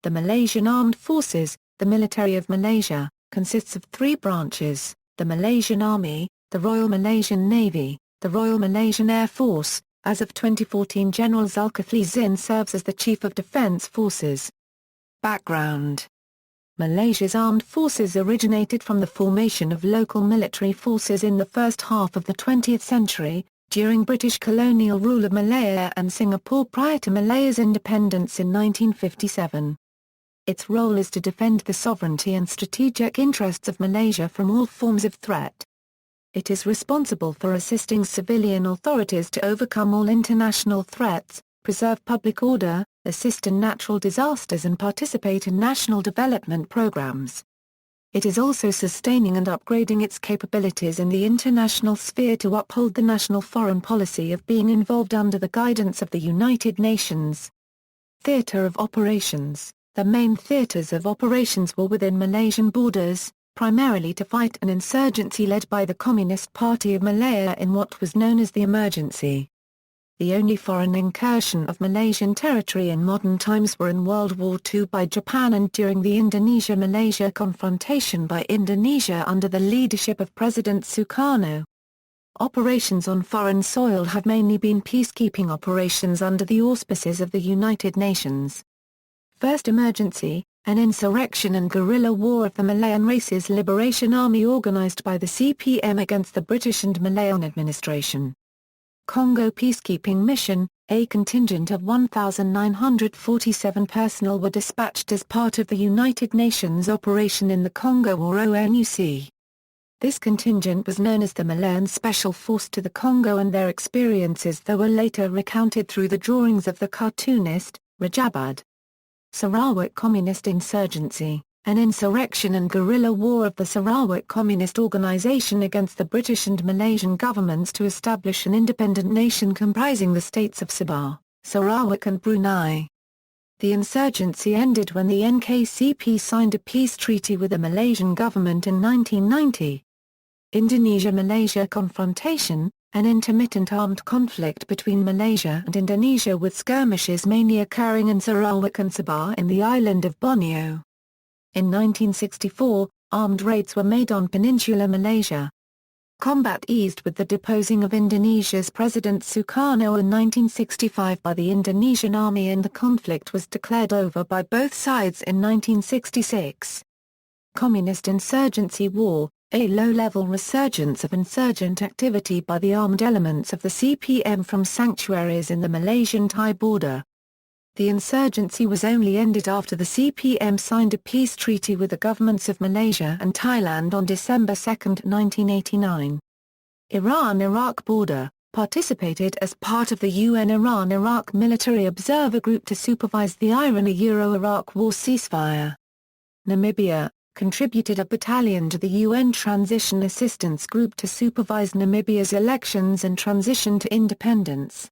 The Malaysian Armed Forces, the military of Malaysia, consists of three branches: the Malaysian Army, the Royal Malaysian Navy, the Royal Malaysian Air Force. As of 2014, General Zulkifli Zin serves as the Chief of Defence Forces. Background: Malaysia's armed forces originated from the formation of local military forces in the first half of the 20th century, during British colonial rule of Malaya and Singapore prior to Malaya's independence in 1957. Its role is to defend the sovereignty and strategic interests of Malaysia from all forms of threat. It is responsible for assisting civilian authorities to overcome all international threats, preserve public order, assist in natural disasters and participate in national development programs. It is also sustaining and upgrading its capabilities in the international sphere to uphold the national foreign policy of being involved under the guidance of the United Nations. Theatre of Operations: the main theatres of operations were within Malaysian borders, primarily to fight an insurgency led by the Communist Party of Malaya in what was known as the Emergency. The only foreign incursion of Malaysian territory in modern times were in World War II by Japan and during the Indonesia-Malaysia confrontation by Indonesia under the leadership of President Sukarno. Operations on foreign soil have mainly been peacekeeping operations under the auspices of the United Nations. First Emergency: an insurrection and guerrilla war of the Malayan Races Liberation Army organized by the CPM against the British and Malayan administration. Congo Peacekeeping Mission: a contingent of 1,947 personnel were dispatched as part of the United Nations operation in the Congo or ONUC. This contingent was known as the Malayan Special Force to the Congo, and their experiences were later recounted through the drawings of the cartoonist, Rajabad. Sarawak Communist Insurgency: an insurrection and guerrilla war of the Sarawak Communist Organisation against the British and Malaysian governments to establish an independent nation comprising the states of Sabah, Sarawak and Brunei. The insurgency ended when the NKCP signed a peace treaty with the Malaysian government in 1990. Indonesia-Malaysia confrontation: an intermittent armed conflict between Malaysia and Indonesia with skirmishes mainly occurring in Sarawak and Sabah in the island of Borneo. In 1964, armed raids were made on peninsular Malaysia. Combat eased with the deposing of Indonesia's President Sukarno in 1965 by the Indonesian army, and the conflict was declared over by both sides in 1966. Communist Insurgency War: a low-level resurgence of insurgent activity by the armed elements of the CPM from sanctuaries in the Malaysian-Thai border. The insurgency was only ended after the CPM signed a peace treaty with the governments of Malaysia and Thailand on December 2, 1989. Iran-Iraq border: participated as part of the UN Iran-Iraq Military Observer Group to supervise the Iran-Iraq war ceasefire. Namibia: contributed a battalion to the UN Transition Assistance Group to supervise Namibia's elections and transition to independence.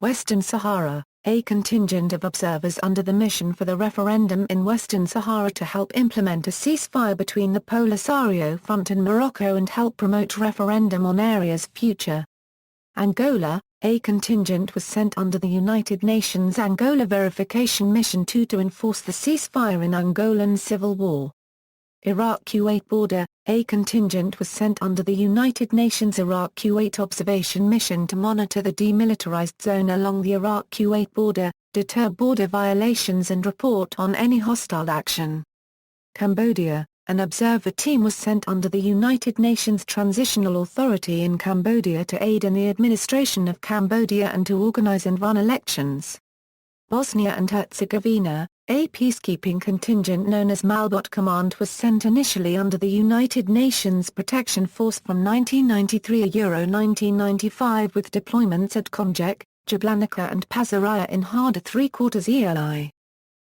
Western Sahara: a contingent of observers under the Mission for the Referendum in Western Sahara to help implement a ceasefire between the Polisario Front and Morocco and help promote referendum on area's future. Angola: a contingent was sent under the United Nations Angola Verification Mission 2 to enforce the ceasefire in Angolan civil war. Iraq-Kuwait border: a contingent was sent under the United Nations Iraq-Kuwait Observation Mission to monitor the demilitarized zone along the Iraq-Kuwait border, deter border violations and report on any hostile action. Cambodia: an observer team was sent under the United Nations Transitional Authority in Cambodia to aid in the administration of Cambodia and to organize and run elections. Bosnia and Herzegovina: a peacekeeping contingent known as Malbot Command was sent initially under the United Nations Protection Force from 1993–1995 with deployments at Konjac, Jablanica and Pasiraya in Hada III-Quarters ELI.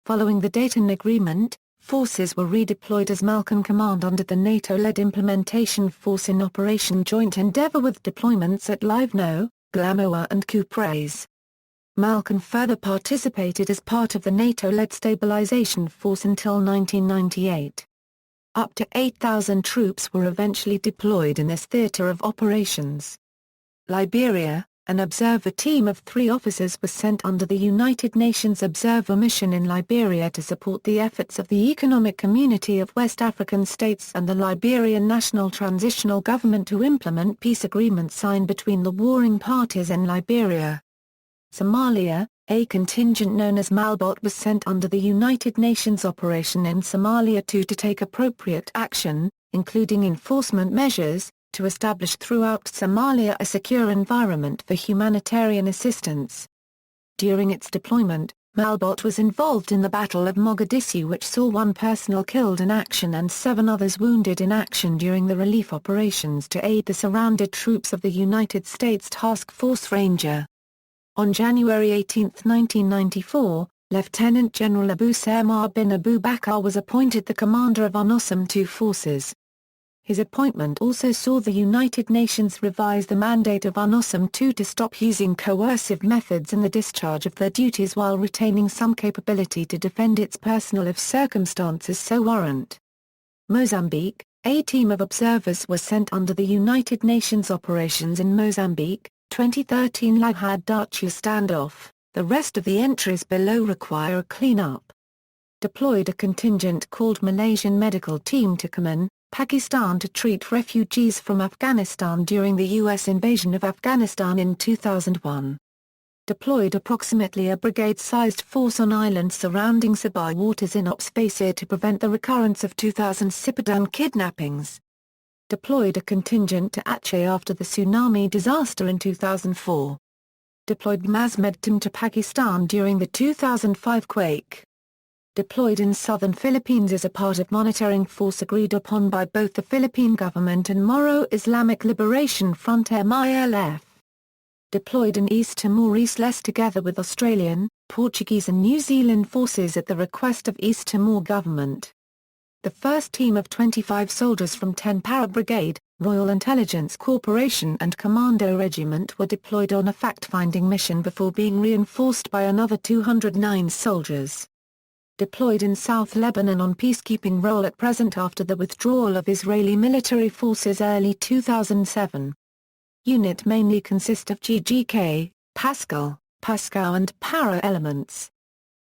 Following the Dayton Agreement, forces were redeployed as Malcan Command under the NATO-led implementation force in Operation Joint Endeavour with deployments at Livno, Glamoa and Kupres. Malcan further participated as part of the NATO-led stabilization force until 1998. Up to 8,000 troops were eventually deployed in this theater of operations. Liberia: An observer team of 3 officers was sent under the United Nations Observer Mission in Liberia to support the efforts of the Economic Community of West African States and the Liberian National Transitional Government to implement peace agreements signed between the warring parties in Liberia. Somalia, a contingent known as Malbot was sent under the United Nations operation in Somalia to take appropriate action, including enforcement measures, to establish throughout Somalia a secure environment for humanitarian assistance. During its deployment, Malbot was involved in the Battle of Mogadishu, which saw 1 personnel killed in action and 7 others wounded in action during the relief operations to aid the surrounded troops of the United States Task Force Ranger. On January 18, 1994, Lieutenant General Abu Samar bin Abu Bakr was appointed the commander of UNOSOM II forces. His appointment also saw the United Nations revise the mandate of UNOSOM II to stop using coercive methods in the discharge of their duties while retaining some capability to defend its personnel if circumstances so warrant. Mozambique, a team of observers was sent under the United Nations operations in Mozambique, 2013 Lahad-Darchu standoff. The rest of the entries below require a clean-up. Deployed a contingent called Malaysian Medical Team to Kaman, Pakistan to treat refugees from Afghanistan during the U.S. invasion of Afghanistan in 2001. Deployed approximately a brigade-sized force on islands surrounding Sabah waters in Ops Basir to prevent the recurrence of 2000 Sipadan kidnappings. Deployed a contingent to Aceh after the tsunami disaster in 2004. Deployed Mazmed Team to Pakistan during the 2005 quake. Deployed in southern Philippines as a part of monitoring force agreed upon by both the Philippine government and Moro Islamic Liberation Front MILF. Deployed in East Timor East-Leste together with Australian, Portuguese and New Zealand forces at the request of East Timor government. The first team of 25 soldiers from 10 Para Brigade, Royal Intelligence Corporation and Commando Regiment were deployed on a fact-finding mission before being reinforced by another 209 soldiers. Deployed in South Lebanon on peacekeeping role at present after the withdrawal of Israeli military forces early 2007. Unit mainly consist of GGK, Pascal, Pascal and Para elements.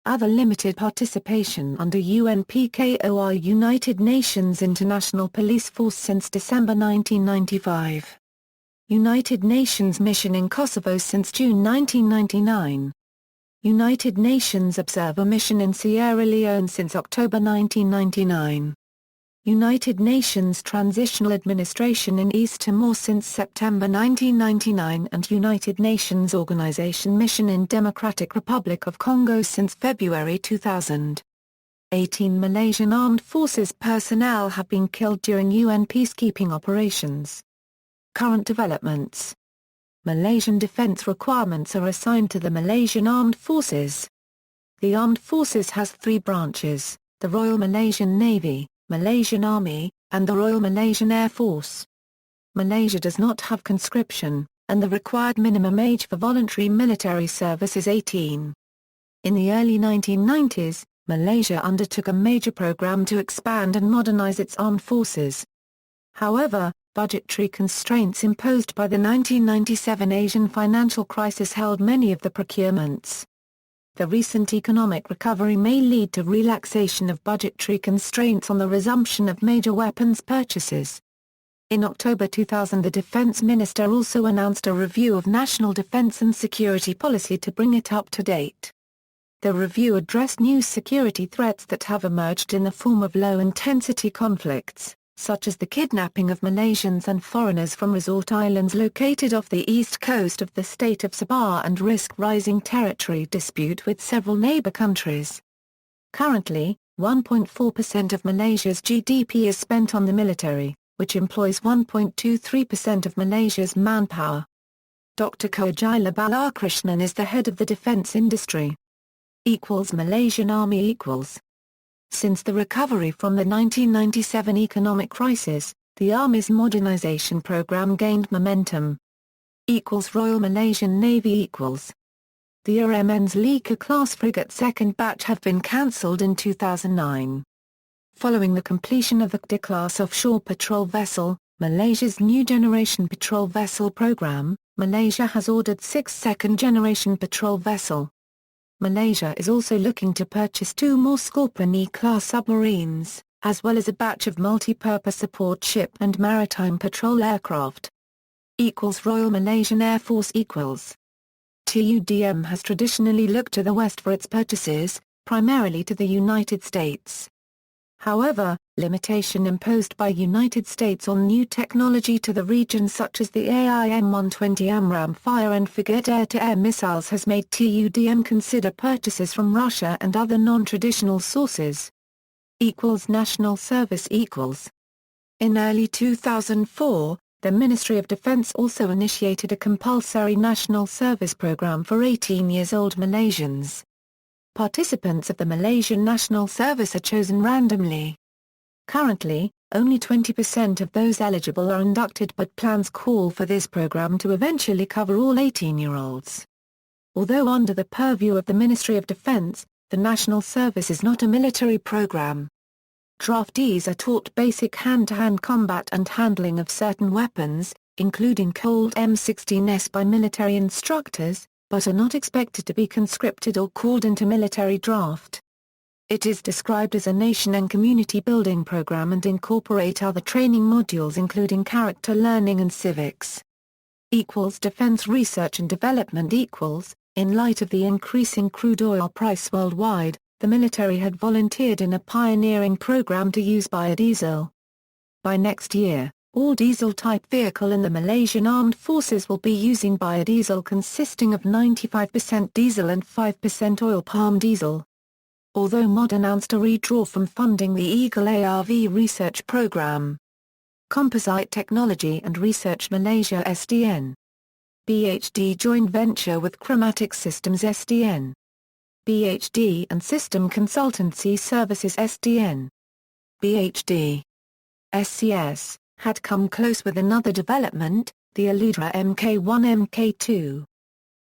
Other limited participation under UNPKOR United Nations International Police Force since December 1995. United Nations Mission in Kosovo since June 1999. United Nations Observer Mission in Sierra Leone since October 1999. United Nations Transitional Administration in East Timor since September 1999 and United Nations Organization Mission in Democratic Republic of Congo since February 2000. 18 Malaysian Armed Forces personnel have been killed during UN peacekeeping operations. Current developments. Malaysian defence requirements are assigned to the Malaysian Armed Forces. The Armed Forces has 3 branches, the Royal Malaysian Navy, Malaysian Army, and the Royal Malaysian Air Force. Malaysia does not have conscription, and the required minimum age for voluntary military service is 18. In the early 1990s, Malaysia undertook a major program to expand and modernize its armed forces. However, budgetary constraints imposed by the 1997 Asian financial crisis held many of the procurements. The recent economic recovery may lead to relaxation of budgetary constraints on the resumption of major weapons purchases. In October 2000 the Defense Minister also announced a review of national defense and security policy to bring it up to date. The review addressed new security threats that have emerged in the form of low-intensity conflicts, such as the kidnapping of Malaysians and foreigners from resort islands located off the east coast of the state of Sabah and rising territory dispute with several neighbor countries. Currently, 1.4% of Malaysia's GDP is spent on the military, which employs 1.23% of Malaysia's manpower. Dr. Kojila Balakrishnan is the head of the defense industry. Malaysian Army Since the recovery from the 1997 economic crisis, the Army's modernization program gained momentum. Royal Malaysian Navy The RMN's Lika-class frigate second batch have been cancelled in 2009. Following the completion of the KD-class offshore patrol vessel, Malaysia's new generation patrol vessel program, Malaysia has ordered 6 second-generation patrol vessel. Malaysia is also looking to purchase 2 more Scorpion E-class submarines, as well as a batch of multi-purpose support ship and maritime patrol aircraft. Royal Malaysian Air Force TUDM has traditionally looked to the West for its purchases, primarily to the United States. However, limitation imposed by United States on new technology to the region such as the AIM-120 AMRAAM fire and frigate air-to-air missiles has made TUDM consider purchases from Russia and other non-traditional sources. National service In early 2004, the Ministry of Defence also initiated a compulsory national service program for 18-years-old Malaysians. Participants of the Malaysian National Service are chosen randomly. Currently, only 20% of those eligible are inducted, but plans call for this program to eventually cover all 18-year-olds. Although under the purview of the Ministry of Defence, the National Service is not a military program. Draftees are taught basic hand-to-hand combat and handling of certain weapons, including Colt M16s by military instructors, but are not expected to be conscripted or called into military draft. It is described as a nation and community building program and incorporate other training modules including character learning and civics. Defense research and development In light of the increasing crude oil price worldwide, the military had volunteered in a pioneering program to use biodiesel. By next year, all diesel-type vehicle in the Malaysian Armed Forces will be using biodiesel consisting of 95% diesel and 5% oil palm diesel. Although MOD announced a redraw from funding the Eagle ARV research program. Composite Technology and Research Malaysia SDN. BHD joint venture with Chromatic Systems SDN. BHD and System Consultancy Services SDN. BHD. SCS had come close with another development, the Aludra Mk1-Mk2.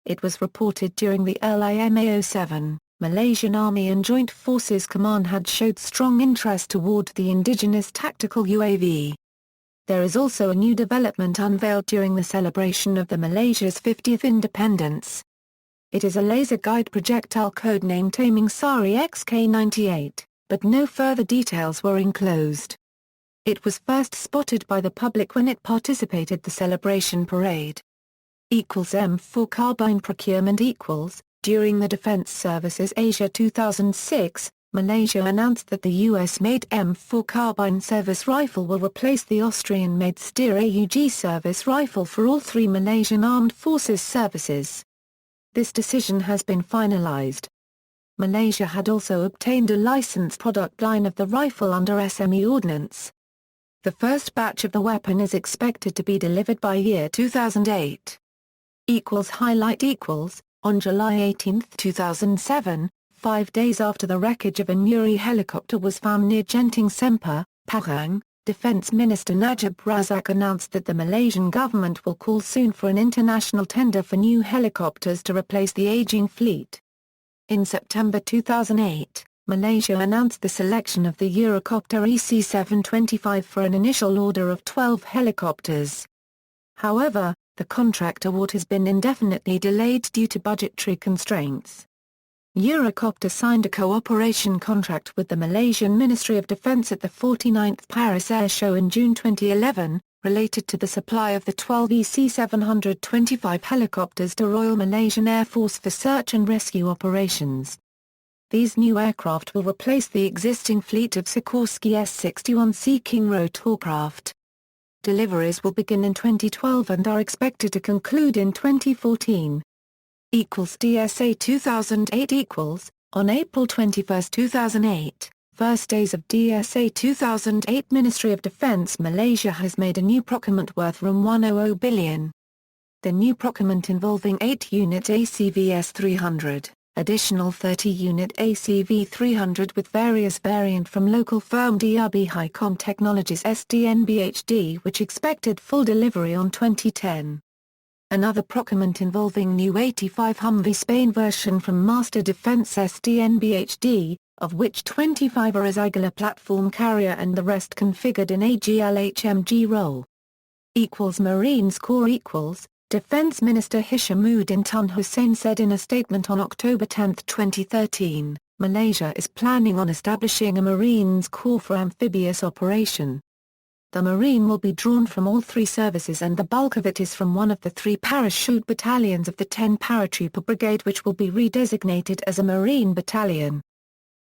It was reported during the LIMA-07, Malaysian Army and Joint Forces Command had showed strong interest toward the indigenous tactical UAV. There is also a new development unveiled during the celebration of the Malaysia's 50th independence. It is a laser guide projectile codenamed Taming Sari XK-98, but no further details were enclosed. It was first spotted by the public when it participated the celebration parade. M4 carbine procurement During the Defense Services Asia 2006, Malaysia announced that the US-made M4 carbine service rifle will replace the Austrian-made Steyr AUG service rifle for all 3 Malaysian Armed Forces services. This decision has been finalized. Malaysia had also obtained a licensed product line of the rifle under SME ordinance. The first batch of the weapon is expected to be delivered by year 2008. Highlight On July 18, 2007, 5 days after the wreckage of a Nuri helicopter was found near Genting Semper, Pahang, Defence Minister Najib Razak announced that the Malaysian government will call soon for an international tender for new helicopters to replace the aging fleet. In September 2008, Malaysia announced the selection of the Eurocopter EC-725 for an initial order of 12 helicopters. However, the contract award has been indefinitely delayed due to budgetary constraints. Eurocopter signed a cooperation contract with the Malaysian Ministry of Defence at the 49th Paris Air Show in June 2011, related to the supply of the 12 EC-725 helicopters to Royal Malaysian Air Force for search and rescue operations. These new aircraft will replace the existing fleet of Sikorsky S-61 Sea King rotorcraft. Deliveries will begin in 2012 and are expected to conclude in 2014. DSA 2008 On April 21, 2008, first days of DSA 2008 Ministry of Defence Malaysia has made a new procurement worth RM100 billion. The new procurement involving 8 unit ACVS 300. Additional 30-unit ACV-300 with various variant from local firm DRB Highcom Technologies SDN-BHD which expected full delivery on 2010. Another procurement involving new 85 Humvee Spain version from Master Defence SDN-BHD, of which 25 are as Igala platform carrier and the rest configured in AGL HMG role. Marines Corps Defense Minister Hishamuddin Tun Hussein said in a statement on October 10, 2013, Malaysia is planning on establishing a Marines Corps for amphibious operation. The Marine will be drawn from all three services and the bulk of it is from one of the three parachute battalions of the 10 Paratrooper Brigade, which will be redesignated as a Marine Battalion.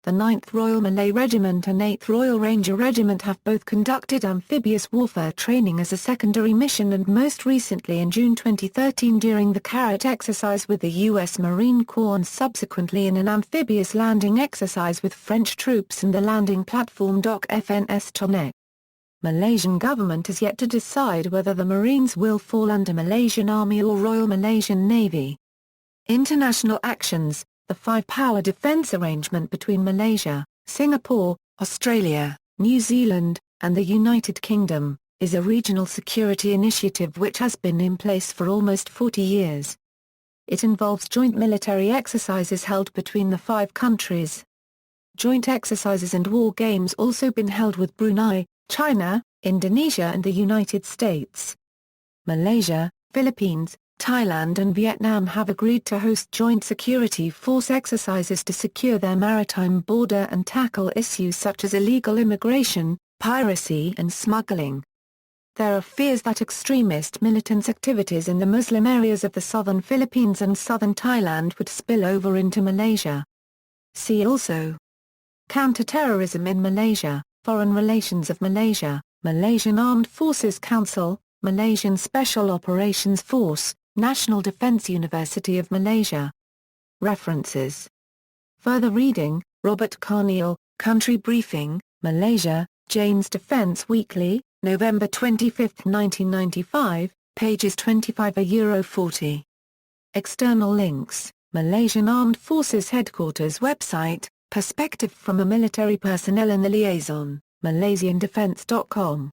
The 9th Royal Malay Regiment and 8th Royal Ranger Regiment have both conducted amphibious warfare training as a secondary mission, and most recently in June 2013 during the Carrot exercise with the U.S. Marine Corps, and subsequently in an amphibious landing exercise with French troops and the landing platform dock FNS Tonek. Malaysian government has yet to decide whether the Marines will fall under Malaysian Army or Royal Malaysian Navy. International actions. The five-power defence arrangement between Malaysia, Singapore, Australia, New Zealand, and the United Kingdom, is a regional security initiative which has been in place for almost 40 years. It involves joint military exercises held between the five countries. Joint exercises and war games also been held with Brunei, China, Indonesia and the United States. Malaysia, Philippines, Thailand and Vietnam have agreed to host joint security force exercises to secure their maritime border and tackle issues such as illegal immigration, piracy and smuggling. There are fears that extremist militant activities in the Muslim areas of the southern Philippines and southern Thailand would spill over into Malaysia. See also: Counter-terrorism in Malaysia, Foreign relations of Malaysia, Malaysian Armed Forces Council, Malaysian Special Operations Force, National Defence University of Malaysia. References. Further reading: Robert Carneal, Country Briefing, Malaysia, Jane's Defence Weekly, November 25, 1995, pages 25–40. External links: Malaysian Armed Forces Headquarters website, Perspective from a Military Personnel in the Liaison, malaysiandefence.com.